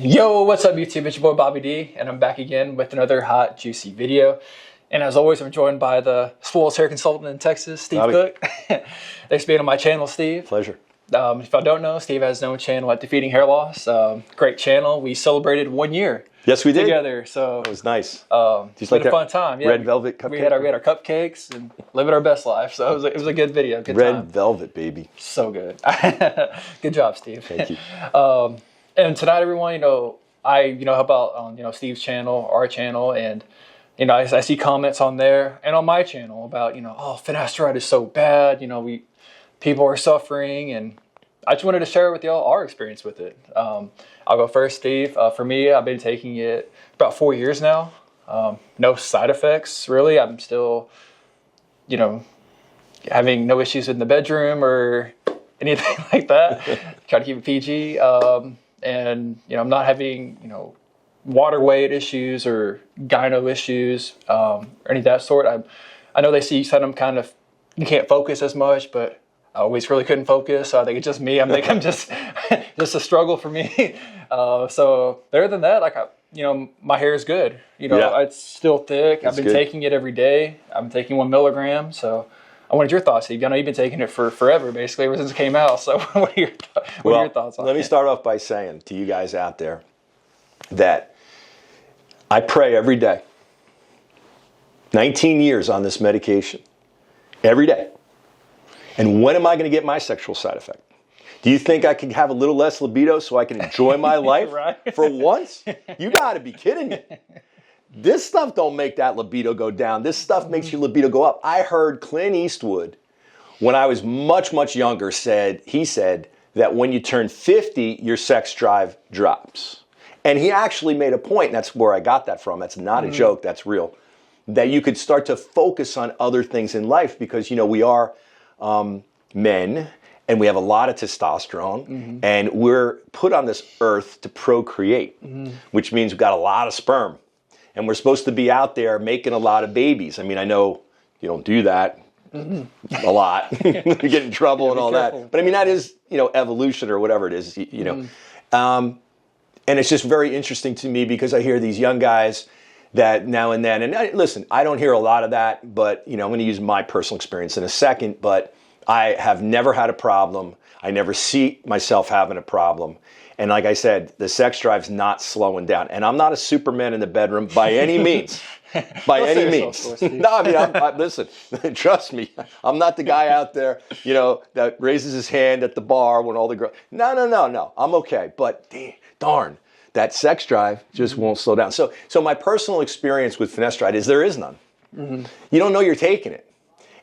Yo, what's up YouTube? It's your boy Bobby D, and I'm back again with another hot, juicy video. And as always, I'm joined by the swollest hair consultant in Texas, Steve Bobby. Cook. Thanks for being on my channel, Steve. Pleasure. If I don't know, Steve has his own channel at Defeating Hair Loss. Great channel. We celebrated 1 year. Yes, we did. Together, so it was nice. It's been a fun time. Yeah, red velvet cupcake. We had our cupcakes and living our best life. So it was a good video. Good red time. velvet, baby. So good. Good job, Steve. Thank you. And tonight, everyone, I help out on Steve's channel, our channel, and I see comments on there and on my channel about oh, Finasteride is so bad. People are suffering, and I just wanted to share with y'all our experience with it. I'll go first, Steve. For me, I've been taking it about 4 years now. No side effects, really. I'm still, having no issues in the bedroom or anything like that. Try to keep it PG. And, I'm not having, water weight issues or gyno issues or any of that sort. I know they see some kind of, you can't focus as much, but I always really couldn't focus. So I think it's just me. I think I'm just a struggle for me. So other than that, my hair is good. It's still thick. I've been taking it every day. I'm taking 1 milligram. So I wanted your thoughts, Steve. I know you've been taking it for forever, basically, ever since it came out. So what are your thoughts on it? Let me start off by saying to you guys out there that I pray every day. 19 years on this medication. Every day. And when am I going to get my sexual side effect? Do you think I can have a little less libido so I can enjoy my life for once? You got to be kidding me. This stuff don't make that libido go down. This stuff makes your libido go up. I heard Clint Eastwood, when I was much, much younger, he said that when you turn 50, your sex drive drops. And he actually made a point, and that's where I got that from. That's not a joke, that's real. That you could start to focus on other things in life because, we are men, and we have a lot of testosterone, and we're put on this earth to procreate, which means we've got a lot of sperm. And we're supposed to be out there making a lot of babies. I mean, I know you don't do that a lot. You get in trouble and all that. But I mean, that is, evolution or whatever it is, and it's just very interesting to me because I hear these young guys that now and then, and listen, I don't hear a lot of that, but, I'm going to use my personal experience in a second, but I have never had a problem. I never see myself having a problem. And like I said, the sex drive's not slowing down. And I'm not a Superman in the bedroom by any means. By any means. No, I mean, listen, trust me. I'm not the guy out there, that raises his hand at the bar when all the girls. No. I'm okay. But darn, that sex drive just won't slow down. So my personal experience with Finasteride is there is none. You don't know you're taking it.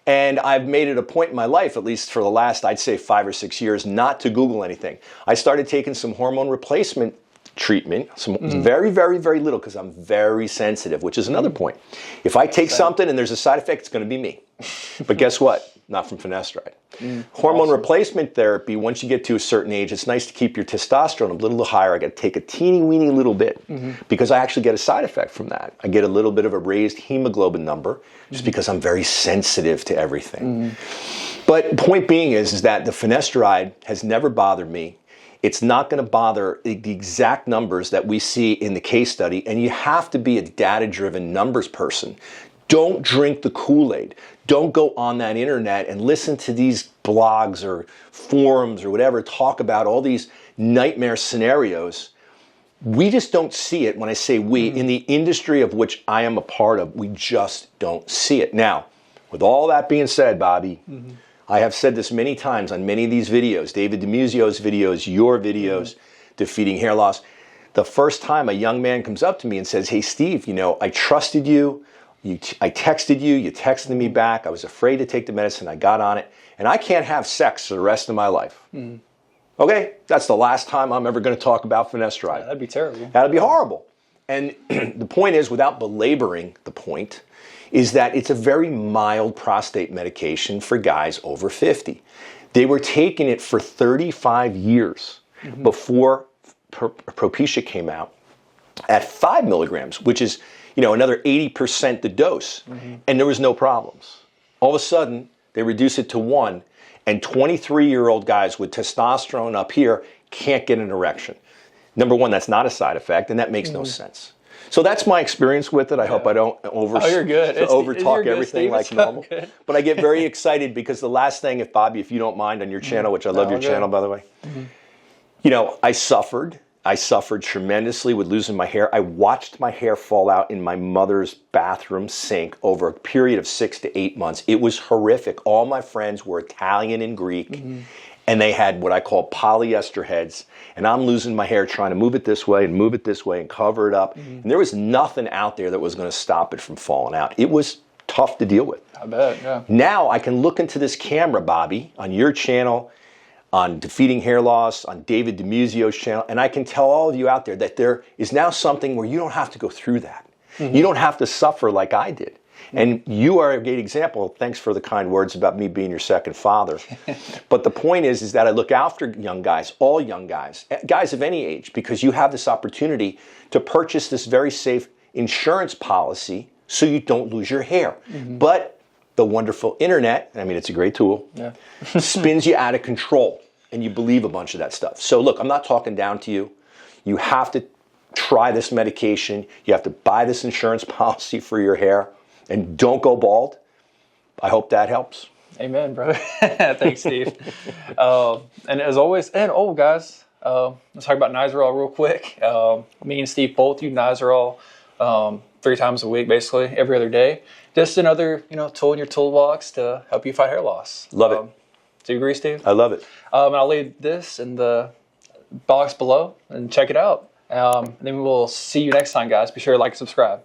And I've made it a point in my life, at least for the last, I'd say 5 or 6 years, not to Google anything. I started taking some hormone replacement treatment, some very, very, very little, because I'm very sensitive, which is another point. If I take something and there's a side effect, it's going to be me. But guess what? Not from Finasteride. Hormone replacement therapy, once you get to a certain age, it's nice to keep your testosterone a little higher. I got to take a teeny weeny little bit because I actually get a side effect from that. I get a little bit of a raised hemoglobin number just because I'm very sensitive to everything. But point being is that the Finasteride has never bothered me. It's not going to bother the exact numbers that we see in the case study, and you have to be a data-driven numbers person. Don't drink the Kool-Aid. Don't go on that internet and listen to these blogs or forums or whatever talk about all these nightmare scenarios. We just don't see it. When I say we, in the industry of which I am a part of, we just don't see it. Now, with all that being said, Bobby, I have said this many times on many of these videos, David DiMuzio's videos, your videos, Defeating Hair Loss. The first time a young man comes up to me and says, hey, Steve, I trusted you. I texted you. You texted me back. I was afraid to take the medicine. I got on it. And I can't have sex for the rest of my life. Okay? That's the last time I'm ever going to talk about Finasteride. Yeah, that'd be terrible. That'd be horrible. And the point is, without belaboring the point, is that it's a very mild prostate medication for guys over 50. They were taking it for 35 years before Propecia came out at 5 milligrams, which is another 80% the dose, and there was no problems. All of a sudden, they reduce it to 1, and 23-year-old guys with testosterone up here can't get an erection. Number one, that's not a side effect, and that makes no sense. So that's my experience with it. I hope I don't you're good. over-talk You're everything good, like Steve. normal. Good. But I get very excited because the last thing, Bobby, if you don't mind, on your channel, which I love your good. channel, by the way, you know, I suffered tremendously with losing my hair. I watched my hair fall out in my mother's bathroom sink over a period of 6 to 8 months. It was horrific. All my friends were Italian and Greek, and they had what I call polyester heads. And I'm losing my hair trying to move it this way and move it this way and cover it up. And there was nothing out there that was going to stop it from falling out. It was tough to deal with. I bet, yeah. Now I can look into this camera, Bobby, on your channel, on Defeating Hair Loss, on David DiMuzio's channel, and I can tell all of you out there that there is now something where you don't have to go through that. You don't have to suffer like I did. And you are a great example. Thanks for the kind words about me being your second father. But the point is that I look after young guys, all young guys, guys of any age, because you have this opportunity to purchase this very safe insurance policy so you don't lose your hair. But the wonderful internet, I mean, it's a great tool, spins you out of control, and you believe a bunch of that stuff. So look, I'm not talking down to you. You have to try this medication. You have to buy this insurance policy for your hair, and don't go bald. I hope that helps. Amen, brother. Thanks, Steve. And as always, guys, let's talk about Nizoral real quick. Me and Steve both use Nizoral 3 times a week, basically, every other day. Just another, tool in your toolbox to help you fight hair loss. Love it. Do you agree, Steve? I love it. I'll leave this in the box below and check it out. And then we'll see you next time, guys. Be sure to like and subscribe.